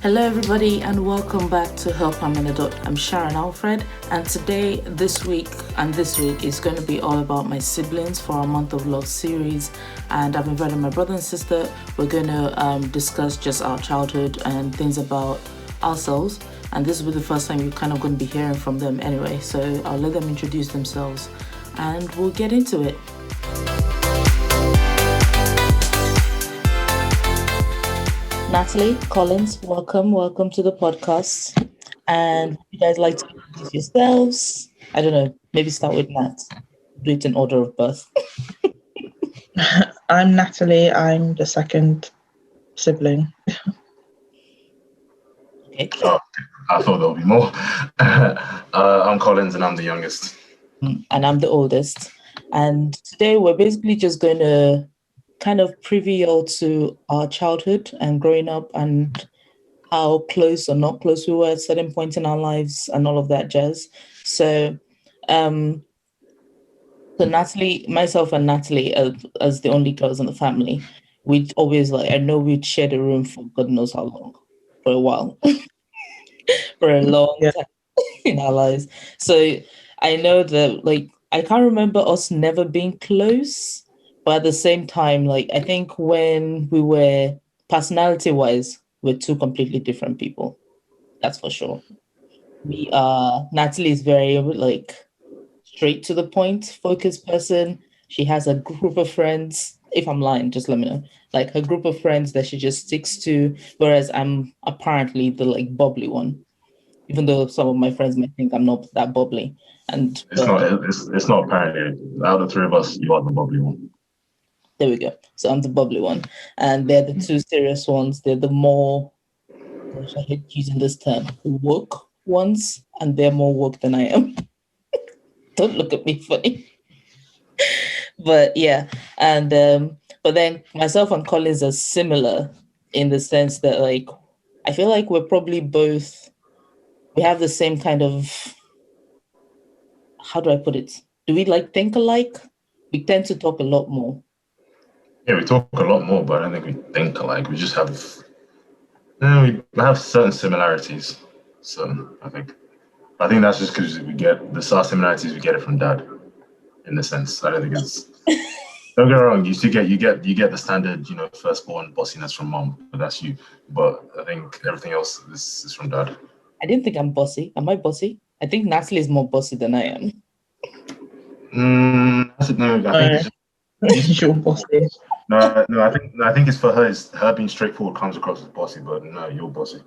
Hello, everybody, and welcome back to Help I'm an Adult. I'm Sharon Alfred, and today, this week is going to be all about my siblings for our Month of Love series. And I've invited my brother and sister. We're going to discuss just our childhood and things about ourselves. And this will be the first time you're kind of going to be hearing from them anyway. So I'll let them introduce themselves, and we'll get into it. Natalie Collins, welcome to the podcast. And would you guys like to introduce yourselves? I don't know, maybe start with Nat. Do it in order of birth. I'm Natalie. I'm the second sibling. Okay. Oh, I thought there would be more. I'm Collins and I'm the youngest. And I'm the oldest. And today we're basically just going to kind of preview you all to our childhood and growing up and how close or not close we were at certain points in our lives and all of that jazz. So Natalie, myself and Natalie, as the only girls in the family, we'd always I know we'd share the room for God knows how long, for a while, for a long time in our lives. So I know that I can't remember us never being close. But at the same time, I think when we were personality-wise, we're two completely different people. That's for sure. Natalie is very straight to the point, focused person. She has a group of friends. If I'm lying, just let me know. Her group of friends that she just sticks to, whereas I'm apparently the bubbly one. Even though some of my friends may think I'm not that bubbly. And it's not apparently. Out of the three of us, you are the bubbly one. There we go. So I'm the bubbly one. And they're the two serious ones. They're the more, I hate using this term, woke ones. And they're more woke than I am. Don't look at me funny. But yeah. And but then myself and Collins are similar in the sense that I feel like we're probably both, we have the same kind of, how do I put it? Do we think alike? We tend to talk a lot more. Yeah, we talk a lot more, but I don't think we think alike. We just have, we have certain similarities. So I think that's just because we get our similarities. We get it from Dad, in a sense. I don't think it's. Don't get me wrong. You get the standard, firstborn bossiness from Mom, but that's you. But I think everything else is from Dad. I didn't think I'm bossy. Am I bossy? I think Natalie is more bossy than I am. I think You're bossy. No, I think it's for her. It's her being straightforward comes across as bossy, but no, you're bossy.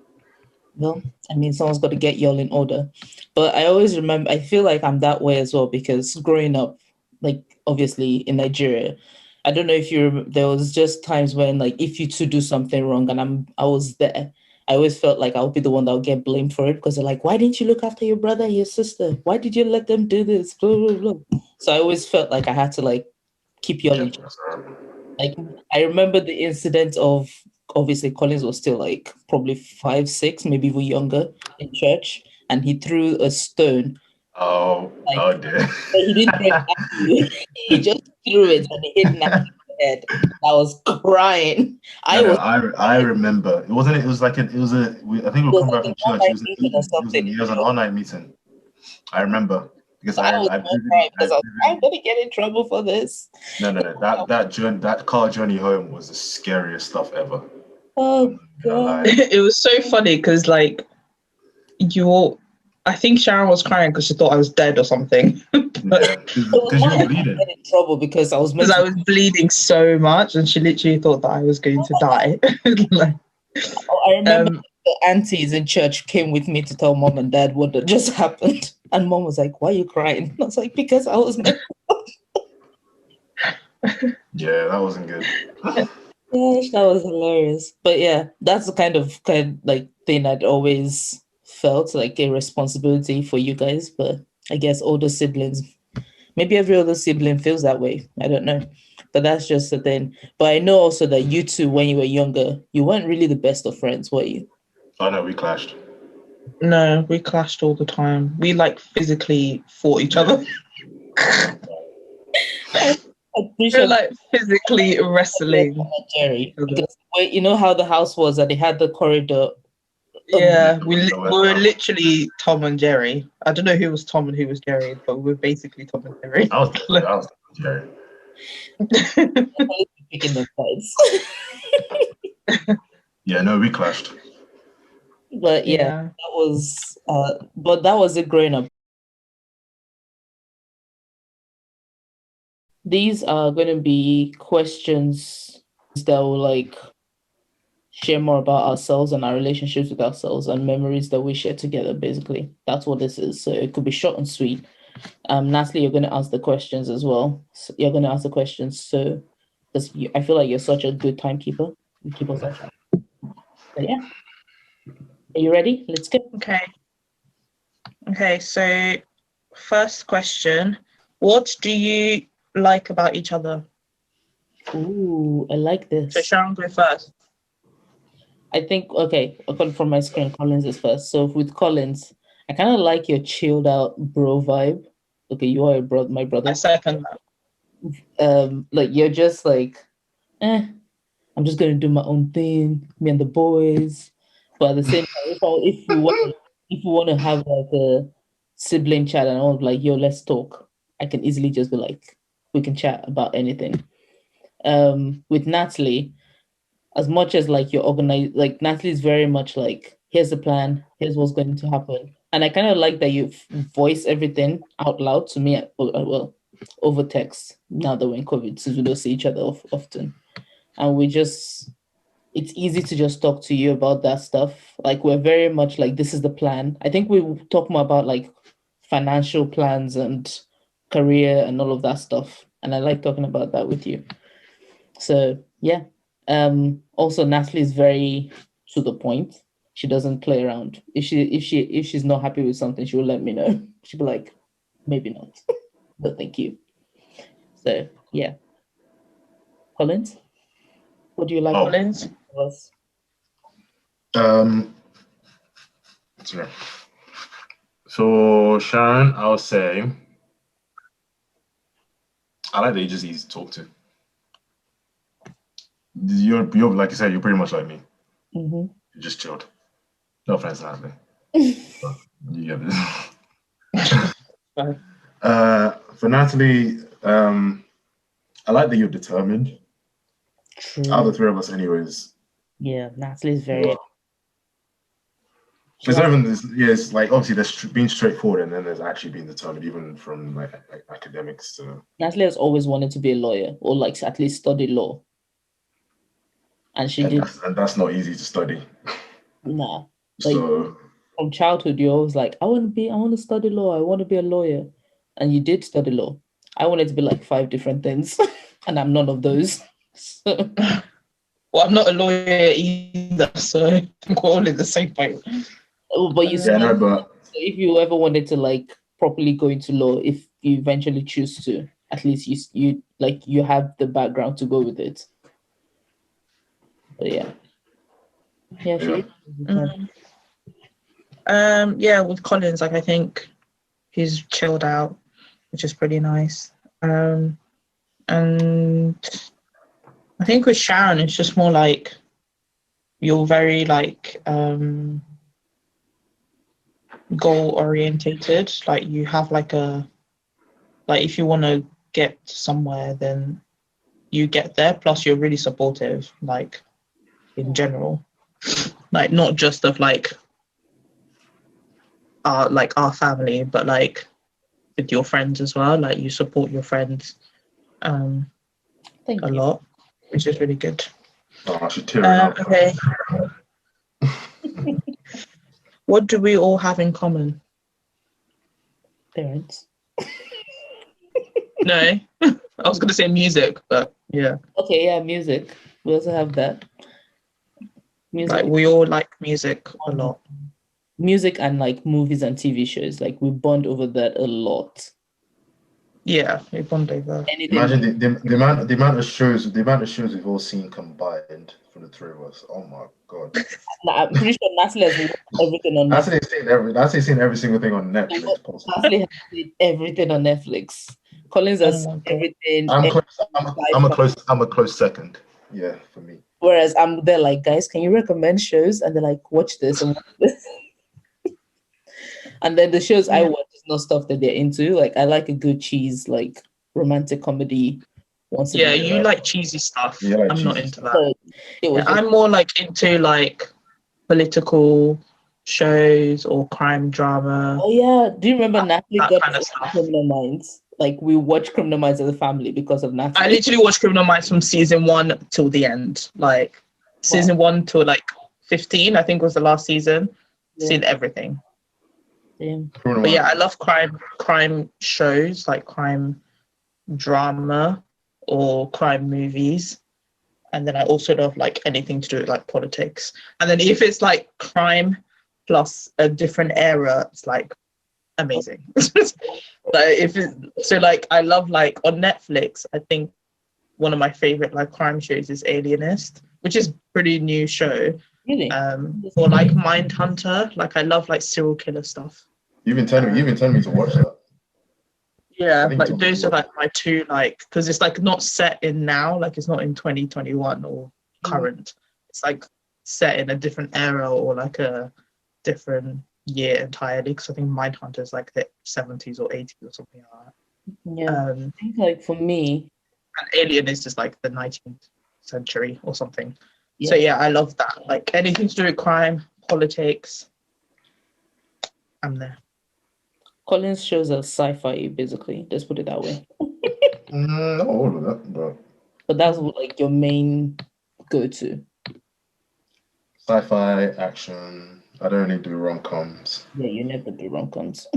Well, I mean, someone's got to get y'all in order. But I always remember, I feel like I'm that way as well because growing up, obviously in Nigeria, I don't know if there was just times when if you two do something wrong and I was there, I always felt like I would be the one that would get blamed for it because they're why didn't you look after your brother and your sister? Why did you let them do this? Blah, blah, blah. So I always felt like I had to keep y'all in check. I remember the incident of, obviously Collins was still probably 5, 6, maybe even younger in church, and he threw a stone. Oh dear. He didn't throw it at you. He just threw it and it hit Natalie in the head. I was crying. I remember. It wasn't. It was I think we were coming back from church. It was an all-night meeting. I remember. Because I was I'm gonna get in trouble for this. No. That car journey home was the scariest stuff ever. Oh God! It was so funny because I think Sharon was crying because she thought I was dead or something. Because you were bleeding. I got in trouble because I was bleeding so much, and she literally thought that I was going to die. I remember the aunties in church came with me to tell Mom and Dad what had just happened. And Mom was like, why are you crying? I was like, because I was Yeah, that wasn't good. Gosh, that was hilarious. But yeah, that's the kind of thing I'd always felt a responsibility for you guys. But I guess older siblings, maybe every other sibling feels that way. I don't know. But that's just the thing. But I know also that you two, when you were younger, you weren't really the best of friends, were you? Oh no, we clashed. No, we clashed all the time. We physically fought each other. We're physically wrestling. Jerry, because you know how the house was, and they had the corridor Yeah, we were literally Tom and Jerry. I don't know who was Tom and who was Jerry, but we were basically Tom and Jerry. I was Jerry. Picking the fights. Yeah, no, we clashed. But yeah, that was it growing up. These are going to be questions that will like share more about ourselves and our relationships with ourselves and memories that we share together. Basically, that's what this is. So it could be short and sweet. Natalie, you're going to ask the questions as well. So you're going to ask the questions. So, because I feel like you're such a good timekeeper. You keep us on track. But yeah, are you ready? Let's go. Okay. Okay. So, first question: what do you like about each other? Ooh, I like this. So Sharon, go first. I think, okay, according from my screen, Collins is first. So with Collins, I kind of like your chilled out bro vibe. Okay, you are my brother. I second that. Like you're just like, I'm just gonna do my own thing, me and the boys. But at the same time, if you want to have like a sibling chat and all, like, yo, let's talk, I can easily just be like, we can chat about anything. With Natalie, as much as like you're organized, like Natalie's very much like, here's the plan, here's what's going to happen. And I kind of like that you voice everything out loud to me, well, over text now that we're in COVID, since we don't see each other often. And it's easy to just talk to you about that stuff. Like, we're very much like, this is the plan. I think we talk more about like financial plans and career and all of that stuff. And I like talking about that with you. So yeah. Also Natalie is very to the point. She doesn't play around. If she's not happy with something, she will let me know. She'll be like, maybe not. But thank you. So yeah. Collins, what do you like? Collins? Sorry. So Sharon, I'll say I like that you're just easy to talk to. You're like you said, you're pretty much like me. Mm-hmm. You're just chilled. No offense, Natalie. You get this. For Natalie, I like that you're determined. True. Out of the three of us, anyways. Yeah, Natalie's very. It's not even this. Yeah, it's like obviously there's being straightforward, and then there's actually being determined, even from like academics to. Natalie has always wanted to be a lawyer, or like at least study law. And she did. And that's not easy to study. Nah. Like, so from childhood, you're always like, I want to study law. I want to be a lawyer. And you did study law. I wanted to be like 5 different things, and I'm none of those. So. Well, I'm not a lawyer either, so I'm all in the same boat. But you yeah, no, but if you ever wanted to like properly go into law, if you eventually choose to, at least you like you have the background to go with it. But yeah. Yeah, with Collins, like I think he's chilled out, which is pretty nice. And I think with Sharon, it's just more like you're very like goal orientated. Like you have like if you want to get somewhere, then you get there. Plus, you're really supportive, like in general, like not just of like our family, but like with your friends as well. Like you support your friends a lot, which is really good. Oh, I should tear it up. Okay. What do we all have in common? Parents. No, I was going to say music, but yeah. Okay, yeah, music. We also have that. Music. Like we all like music a lot. Music and like movies and TV shows. Like we bond over that a lot. Yeah, we bond over. Imagine the amount of shows we've all seen combined from the three of us. Oh my god! I'm pretty sure Natalie has watched everything on Netflix. Natalie's seen every single thing on Netflix. Natalie has seen everything on Netflix. Collins has everything. I'm a close second. Yeah, for me. Whereas I'm there like, guys, can you recommend shows? And they're like, watch this and watch this. And then the shows I watch is not stuff that they're into. Like I like a good cheese, like romantic comedy once a Yeah, year. you like cheesy stuff. Yeah, like I'm not cheesy into stuff. that. So it was Yeah, I'm more like into like political shows or crime drama. oh yeah. Do you remember Natalie that got kind of us into stuff. Criminal Minds? Like we watched Criminal Minds as a family because of I Natalie. literally watched Criminal Minds from season 1 till the end. Like season 1 till like 15, I think was the last season. Yeah. Seen everything. Damn. But yeah, I love crime shows, like crime drama or crime movies. And then I also love like anything to do with like politics. And then if it's like crime plus a different era, it's like amazing. Like I love like on Netflix, I think one of my favorite like crime shows is Alienist, which is pretty new show. Really? Or like Mindhunter. Like I love like serial killer stuff. You've been telling me to watch that. Yeah, think like it's those are on- like my two, like, because it's like not set in now, like it's not in 2021 or current. It's like set in a different era or like a different year entirely. Because I think Mindhunter is like the 70s or 80s or something like that. Yeah. I think like for me, And Alien is just like the 19th century or something. yeah. So yeah, I love that. Like anything to do with crime, politics, I'm there. Collins shows us sci-fi basically. Let's put it that way. Not all of that, But that's like your main go-to. sci-fi, action. I don't really do rom-coms. Yeah, you never do rom-coms.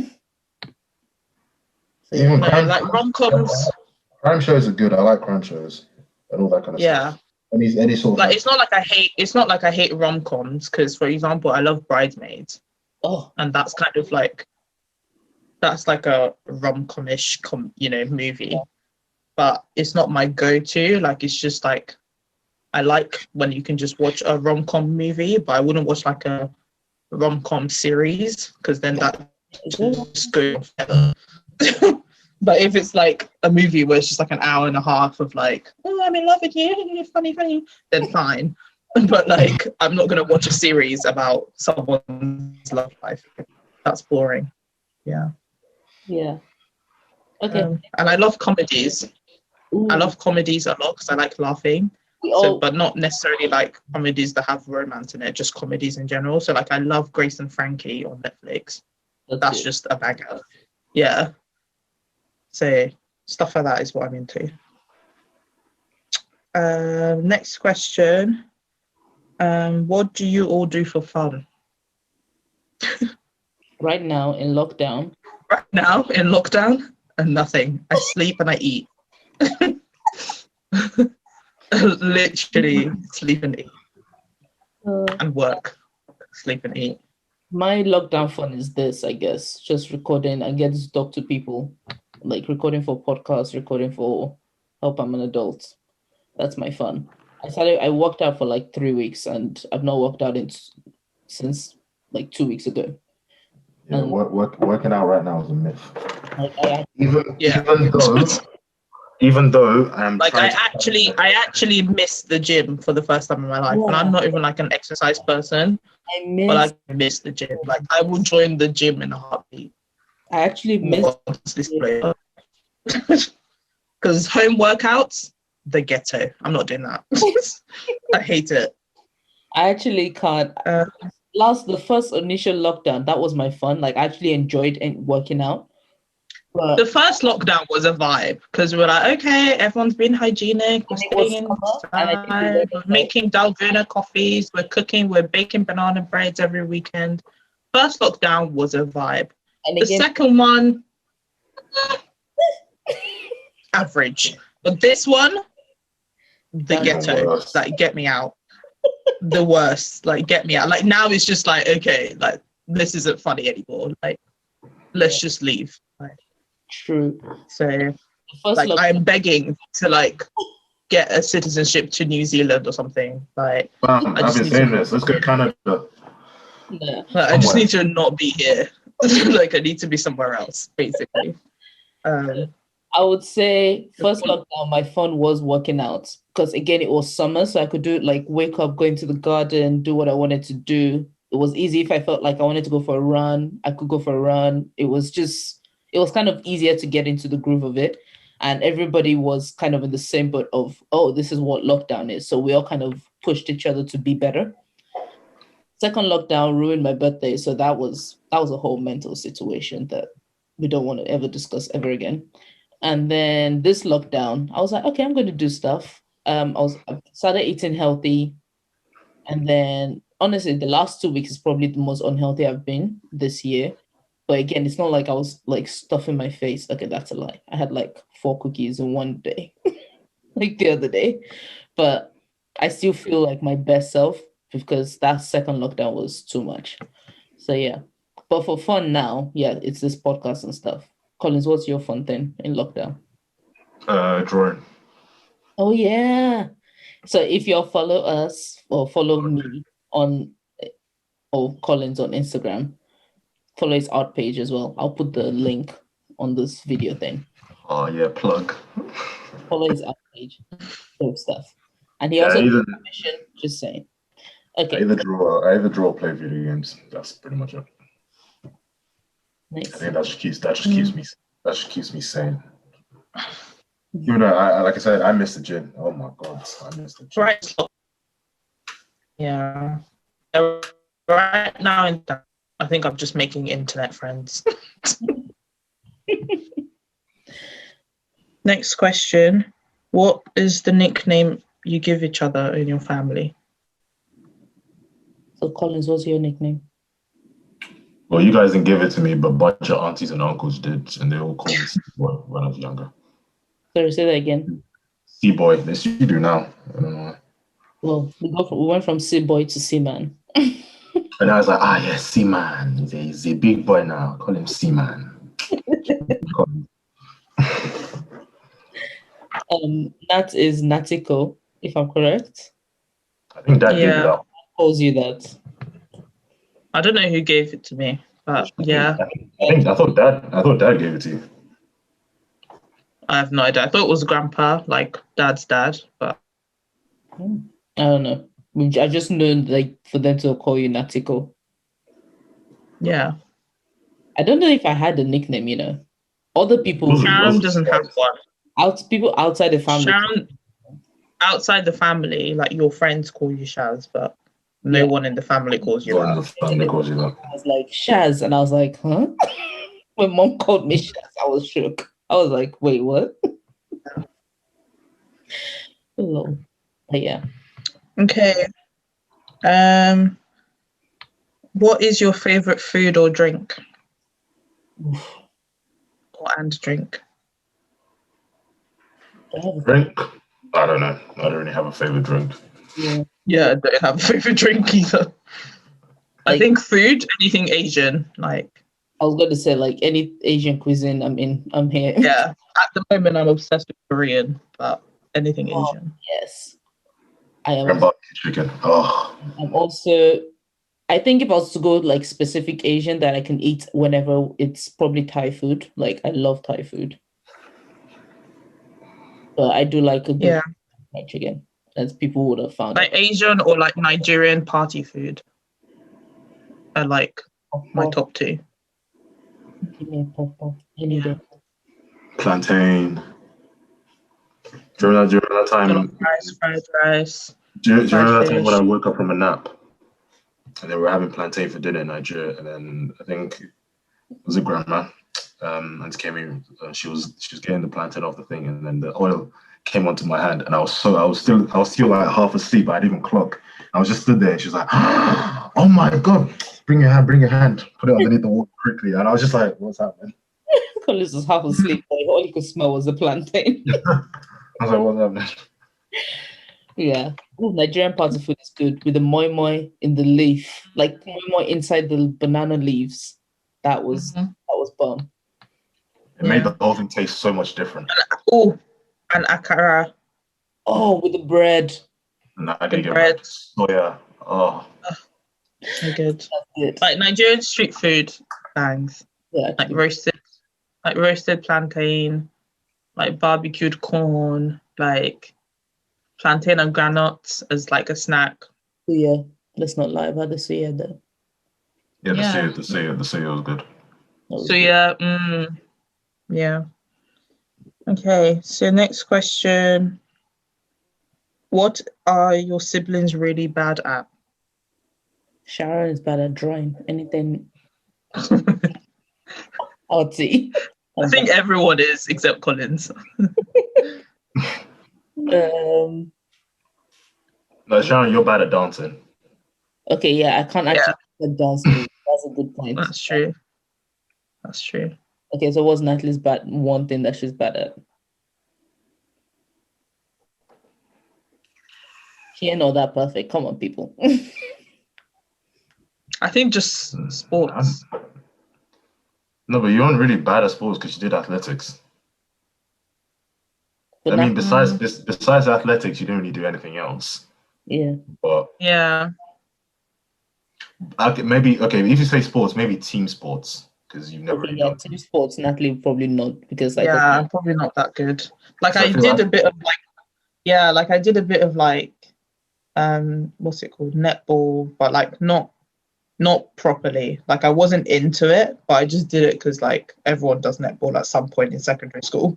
Even No, crime, like rom-coms. crime shows are good. I like crime shows and all that kind of Yeah. stuff. Any sort of Like it's not like I hate rom-coms, because for example I love Bridesmaids, Oh, and that's kind of like a rom-com-ish movie, but it's not my go-to. Like it's just like I like when you can just watch a rom-com movie, but I wouldn't watch like a rom-com series, because then that just goes together. But if it's like a movie where it's just like an hour and a half of like, oh, I'm in love with you, you're funny, then fine. But like, I'm not gonna watch a series about someone's love life. That's boring. Yeah. yeah. Okay. And I love comedies. Ooh. I love comedies a lot because I like laughing. But not necessarily like comedies that have romance in it, just comedies in general. So like, I love Grace and Frankie on Netflix. That's good. just a banger. Yeah. So stuff like that is what I'm into. Next question. What do you all do for fun? Right now in lockdown. Right now in lockdown, and nothing. I sleep and I eat. Literally sleep and eat. And work. Sleep and eat. My lockdown fun is this, I guess. Just recording and get to talk to people. Like recording for podcasts, recording for Help I'm an Adult. That's my fun. I worked out for like 3 weeks and I've not worked out since like 2 weeks ago. Yeah, working out right now is a myth. I Even though I'm like I actually missed the gym for the first time in my life, and I'm not even like an exercise person, but I miss the gym. Like I will join the gym in a heartbeat. I actually missed this place because home workouts, the ghetto. I'm not doing that. I hate it. I actually can't. The first initial lockdown, that was my fun. Like I actually enjoyed working out. But the first lockdown was a vibe because we're like, okay, everyone's being hygienic, we're staying inside, we're making Dalgona coffees, we're cooking, we're baking banana breads every weekend. First lockdown was a vibe. And the second one, average. But this one, the ghetto, like get me out. The worst, like get me out. Like now it's just like, okay, like this isn't funny anymore. Like let's just leave. Like, true. So like I'm begging to like get a citizenship to New Zealand or something. Like I've been saying this. Let's go Canada. Yeah. Like, I just need to not be here. Like I need to be somewhere else, basically. I would say first lockdown, my fun was working out because again, it was summer, so I could do like wake up, go into the garden, do what I wanted to do. It was easy if I felt like I wanted to go for a run, I could go for a run. It was kind of easier to get into the groove of it. And everybody was kind of in the same boat of, oh, this is what lockdown is. So we all kind of pushed each other to be better. Second lockdown ruined my birthday, so that was a whole mental situation that we don't want to ever discuss ever again. And then this lockdown, I was like, okay, I'm going to do stuff. I started eating healthy, and then honestly, the last 2 weeks is probably the most unhealthy I've been this year. But again, it's not like I was like stuffing my face. Okay, that's a lie. I had like 4 cookies in one day, like the other day. But I still feel like my best self because that second lockdown was too much. So yeah. But for fun now, yeah, it's this podcast and stuff. Collins, what's your fun thing in lockdown? Drawing. Oh yeah. So if you all follow us or follow me on or Collins on Instagram, follow his art page as well. I'll put the link on this video thing. Oh yeah, plug. Follow his art page. Dope stuff. And he Yeah, also I either, commission, just saying. I Okay, either draw or play video games. That's pretty much it. I nice. think that just keeps me sane. Even though like I said, I miss the gym. Oh my god, I miss the gym. Right. Yeah. Right now, I think I'm just making internet friends. Next question. What is the nickname you give each other in your family? So Collins, what's your nickname? Well, you guys didn't give it to me, but a bunch of aunties and uncles did, and they all called me C-boy when I was younger. Sorry, say that again. C-boy, they still do now. I don't know why. Well, we went from C boy to C man. And I was like, yeah, C-man. He's a big boy now. Call him C-man. That is Natiko, if I'm correct. I think Dad gave it Yeah. up. Calls you that. I don't know who gave it to me, but yeah, I thought Dad gave it to you. I have no idea. I thought it was grandpa, like dad's dad, but I don't know. I just know like for them to call you Natiko. yeah. I don't know if I had a nickname, you know. Other people Sharon doesn't have one. People outside the family. Sharon, outside the family, like your friends call you Shaz, but no one in the family calls you that. I was like, Shaz, and I was like, huh? When mom called me Shaz, I was shook. I was like, wait, what? Hello. But yeah. Okay. What is your favorite food or drink? And drink. Drink? I don't know. I don't really have a favorite drink. Yeah, I don't have a favorite drink either. I think food, anything Asian, like. I was going to say like any Asian cuisine, I'm here. Yeah, at the moment I'm obsessed with Korean, but anything Asian. Yes, I am. Chicken. Oh. I'm also. I think if I was to go like specific Asian that I can eat whenever, it's probably Thai food. Like I love Thai food, but I do like a good fried chicken, as people would have found. Like Asian or like Nigerian party food are like my top two. Give me a pop any day. Plantain. During that time, fried rice. Do you remember that time when I woke up from a nap and they were having plantain for dinner in Nigeria? And then I think it was a grandma, and came in. She was getting the plantain off the thing, and then the oil came onto my hand, and I was still like half asleep. I didn't even clock. I was just stood there, and she was like, "Oh my god, bring your hand, put it underneath the water quickly." And I was just like, "What's happening?" Collins was half asleep. But all you could smell was the plantain. I was like, "What's happening?" Yeah. Ooh, Nigerian party food is good with the moi moi in the leaf, like moi moi inside the banana leaves. That was bomb. It made the whole thing taste so much different. And akara. Oh, with the bread. No, I didn't get bread. Soya. Oh. So good. Like Nigerian street food bangs. Yeah. Like roasted plantain. like barbecued corn, like plantain and granuts as like a snack. Yeah, let's not lie about the suya though. Yeah, Yeah. the suya was good. That was So good. yeah. Okay, so next question. What are your siblings really bad at? Sharon is bad at drawing. Anything artsy. I think everyone is except Collins. No, Sharon, you're bad at dancing. Okay, yeah, I can't actually dance move. That's a good point. That's true. That's true. Okay, so what's Natalie's bad one thing that she's bad at? She ain't all that perfect. Come on, people. I think just sports. No, but you weren't really bad at sports because you did athletics. But I mean, now- besides athletics, you don't really do anything else. yeah. But Yeah. maybe if you say sports, maybe team sports because you've never Okay, really yeah, done. team sports, Natalie probably not because like Yeah, I'm probably not that good. Like So I I feel did like- a bit of like I did a bit of like what's it called? Netball, but like not properly. Like I wasn't into it, but I just did it because like everyone does netball at some point in secondary school.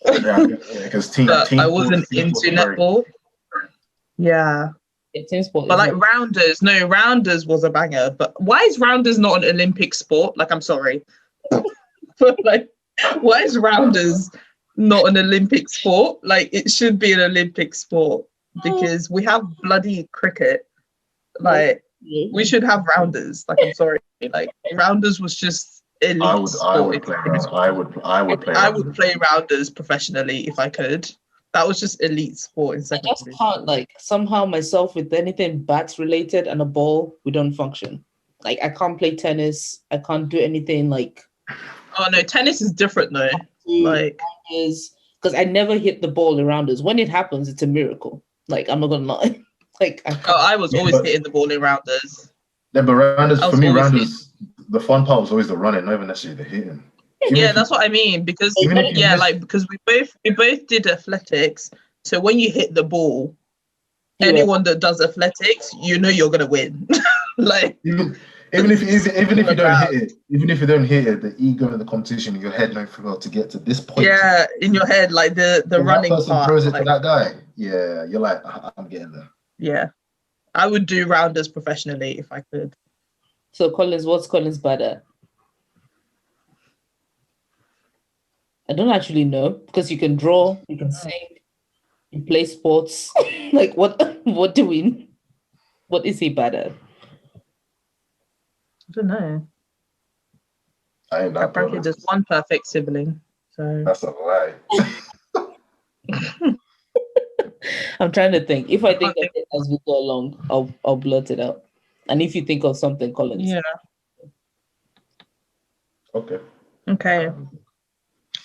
Yeah, because team I wasn't team sports into are very- netball. Yeah. team sport But is like not- rounders was a banger. But why is rounders not an Olympic sport? Like I'm sorry. But like why is rounders not an Olympic sport? Like it should be an Olympic sport because we have bloody cricket. Like we should have rounders. Like I'm sorry. Like rounders was just elite I sport. would play around. I would play. I would play rounders professionally if I could. That was just elite sport in I secondary. just can't like somehow myself with anything bats related and a ball, we don't function. Like I can't play tennis. I can't do anything like Oh no, tennis is different though. Like is because I never hit the ball around us. When it happens, it's a miracle. Like I'm not gonna lie. Like I was always hitting the ball in rounders. Yeah, but rounders I was for me, always rounders. The fun part was always the running, not even necessarily the hitting. Yeah, that's what I mean. Because Even if you miss- like because we both did athletics. So when you hit the ball, Yeah. anyone that does athletics, you know you're gonna win. Like even if you don't hit it, the ego in the competition in your head don't feel to get to this point. yeah, in your head, like the When running that person part. throws it Like, to that guy. Yeah, you're like, I'm getting there. yeah, I would do rounders professionally if I could. So Collins, what's Collins bad at? I don't actually know because you can draw, you can sing, you play sports. Like what is he bad at? I don't know. I ain't that Apparently, good. there's one perfect sibling. So That's a lie. I'm trying to think. If I think of it as we go along, I'll blurt it out. And if you think of something, Collins. yeah. Okay. Okay.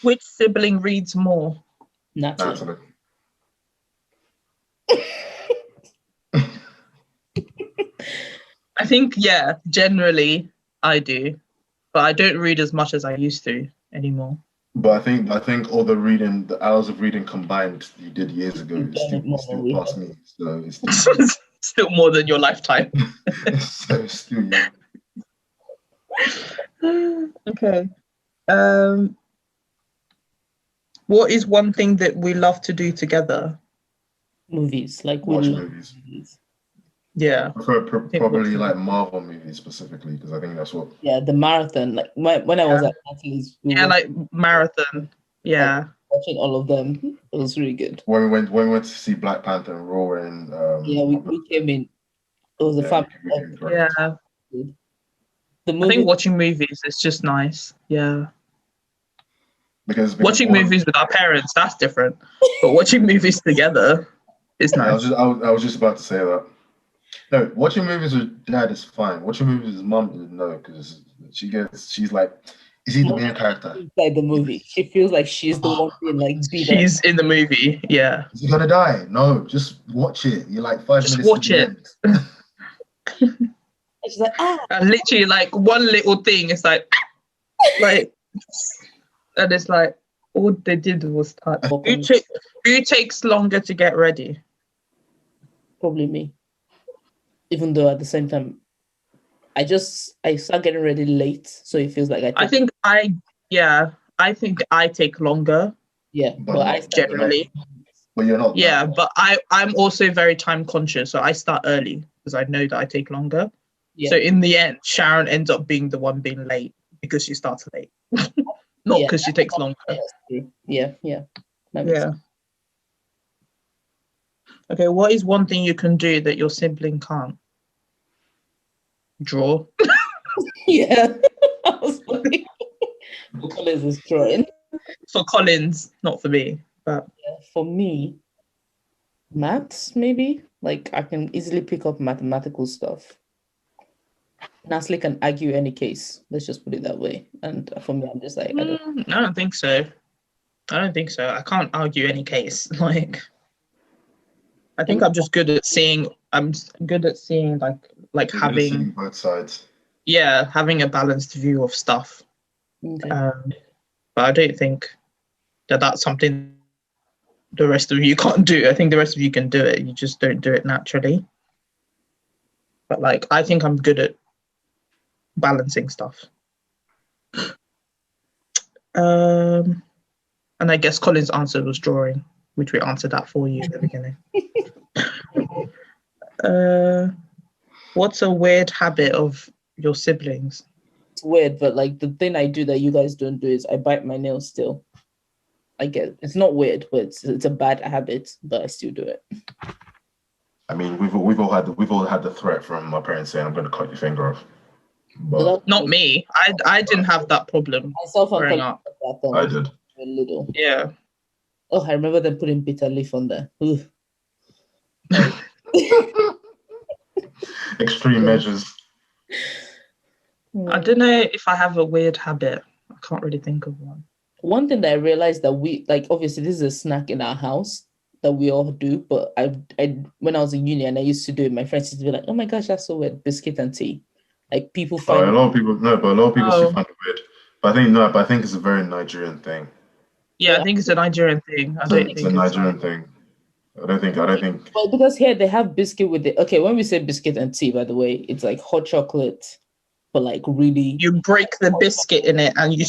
Which sibling reads more? Natalie. Natalie. I think, yeah, generally I do, but I don't read as much as I used to anymore. But I think all the hours of reading combined you did years ago You've is done it more still than we past have. me. So it's still, Still more than your lifetime. so it's still Okay. What is one thing that we love to do together? Movies. Like we watch love movies. movies. Yeah. I prefer probably watching- like Marvel movies specifically because I think that's what. Yeah, the marathon. Like when I was Yeah. at Natalie's, we Yeah, were like marathon. Yeah. watching all of them. It was really good. When we went to see Black Panther and Raw and Yeah, we came in. It was a family. Yeah. The I movie. think watching movies is just nice. Yeah. because Watching one- movies with our parents, that's different. But watching movies together is Yeah, nice. I was just about to say that. No, watching movies with dad is fine. Watching movies with mom, no, because she's like, is he the main character? Like the movie. She feels like she's the one being like beat up. She's in the movie. Yeah. Is he gonna die? No, just watch it. You're like 5 Just minutes. watch to the it. end. And she's like, And literally like one little thing is like, and it's like, All they did was touch. Walk Who, on. who takes longer to get ready? Probably me. Even though at the same time, I start getting ready late, so it feels like I think I take longer but I start generally. But you're not. Yeah, but I'm also very time conscious, so I start early because I know that I take longer. Yeah. So in the end, Sharon ends up being the one being late because she starts late, not because she takes longer. Yeah. That makes Yeah. sense. Okay, what is one thing you can do that your sibling can't? Draw. Yeah. I was like, Collins is drawing. For Collins, not for me. But For me, maths, maybe. Like I can easily pick up mathematical stuff. Nasli can argue any case. Let's just put it that way. And for me, I'm just like, I don't think so. I can't argue any case. Like, I think I'm just good at seeing. I'm good at seeing like having both sides. Yeah, having a balanced view of stuff. Okay. But I don't think that that's something the rest of you can't do. I think the rest of you can do it. You just don't do it naturally. But like, I think I'm good at balancing stuff. And I guess Colin's answer was drawing, which we answered that for you at the beginning. What's a weird habit of your siblings? It's weird, but like the thing I do that you guys don't do is I bite my nails still. I guess it's not weird, but it's a bad habit, but I still do it. I mean, we've all had the threat from my parents saying I'm going to cut your finger off. But not me. I didn't have that problem growing up. I did. A little. Yeah. Oh, I remember them putting bitter leaf on there. Extreme measures. I don't know if I have a weird habit. I can't really think of one. One thing that I realized that we like, obviously this is a snack in our house that we all do, but I when I was in uni and I used to do it, my friends used to be like, oh my gosh, that's so weird, biscuit and tea. Like people find a lot of people still find it weird. But I think it's a very Nigerian thing. Yeah, I think it's a Nigerian thing. It's a Nigerian thing. I don't think. Well, because here they have biscuit with it. Okay, when we say biscuit and tea, by the way, it's like hot chocolate, but like really. You break the biscuit in it, and you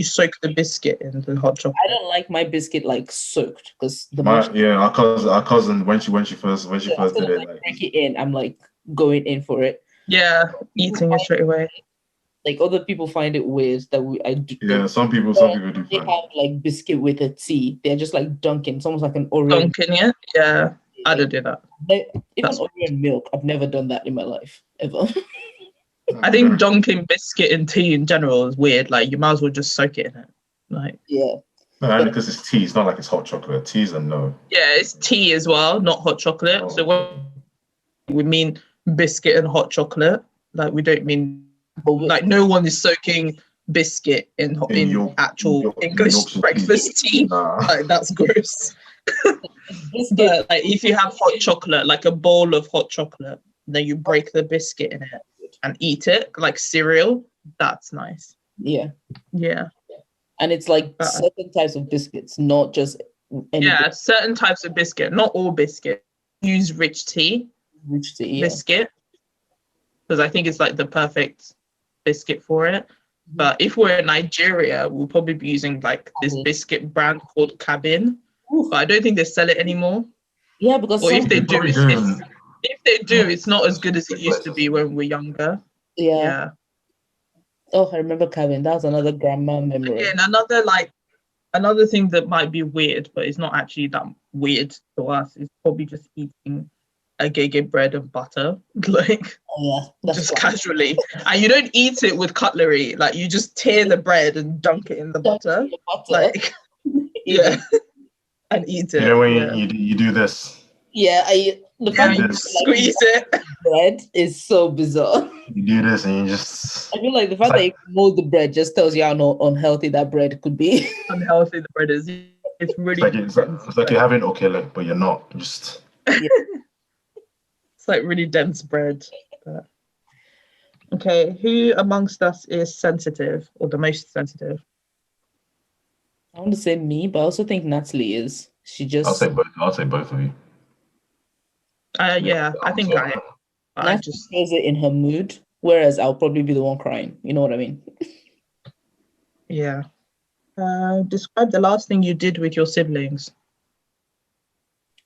soak the biscuit in the hot chocolate. I don't like my biscuit like soaked because our cousin when she first did it, like, break it in, I'm like going in for it. Yeah, eating it straight away. Like other people find it weird that I do. Yeah, some people do. They have like biscuit with a tea. They're just like dunking. It's almost like an Oreo. Dunking it? Yeah, I don't do that. Even Oreo and milk. I've never done that in my life ever. I think dunking biscuit in tea in general is weird. Like you might as well just soak it in it. Like because it's tea. It's not like it's hot chocolate. Tea's a no. Yeah, it's tea as well, not hot chocolate. Oh. So when we mean biscuit and hot chocolate, like we don't mean like no one is soaking biscuit in actual English breakfast tea. Nah. Like that's gross. But like if you have hot chocolate, like a bowl of hot chocolate, then you break the biscuit in it and eat it like cereal. That's nice. Yeah. And it's like certain types of biscuits, not just any certain types of biscuit, not all biscuit. Use rich tea biscuit because I think it's like the perfect biscuit for it. But if we're in Nigeria, we'll probably be using like this biscuit brand called Cabin. But I don't think they sell it anymore. Yeah, because if they do, it's not as good as it used to be when we were younger. Yeah. Oh, I remember Cabin. That was another grandma memory. And another thing that might be weird, but it's not actually that weird to us, is probably just eating a gege bread and butter, like just casually. And you don't eat it with cutlery, like you just tear the bread and dunk it in the butter. Like and eat it. You know when you do this? Yeah, the fact that squeeze it. Bread is so bizarre. You do this and you just. I feel like the fact that you mold the bread just tells you how unhealthy that bread could be. Unhealthy the bread is. It's really. It's like you're having okele, but you're not. Just. It's like really dense bread. But... Okay, who amongst us is sensitive or the most sensitive? I want to say me, but I also think Natalie is. She I'll just say both. I'll say both of you. Yeah, I think I Natalie just shows it in her mood, whereas I'll probably be the one crying. You know what I mean? yeah. Describe the last thing you did with your siblings.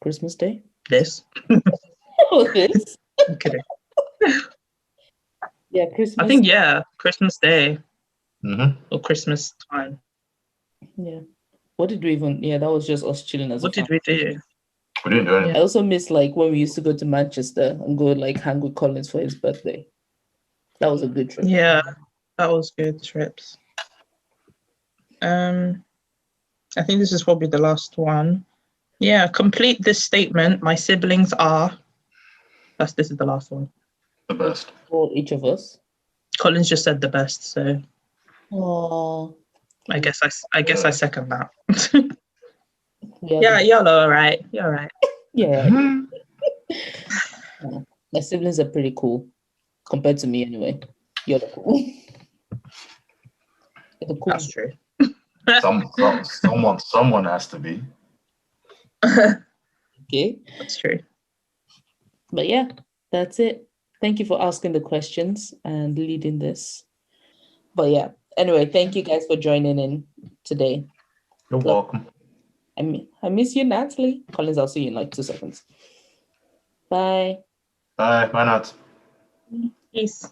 Christmas Day. This. Oh, this. I'm kidding. Yeah, I Christmas. think Christmas Day Mm-hmm. or Christmas time. Yeah. What did we even? Yeah, that was just us chilling as a What did family. we do? We didn't do anything. I also miss like when we used to go to Manchester and go like hang with Collins for his birthday. That was a good trip. Yeah, that was good trips. I think this is probably the last one. Yeah, complete this statement. My siblings are. This is the last one. The best. For each of us. Collins just said the best, so Oh, I guess I second that. yeah, Y'all are all right. You're all right. yeah. Mhm. Yeah. My siblings are pretty cool compared to me, anyway. You're the cool. You're the cool. That's true. Someone has to be. Okay. That's true. But yeah, that's it. Thank you for asking the questions and leading this. But yeah, anyway, thank you guys for joining in today. You're welcome. I miss you, Natalie. Collins, I'll see you in like 2 seconds. Bye. Bye. Bye, Nat. Peace.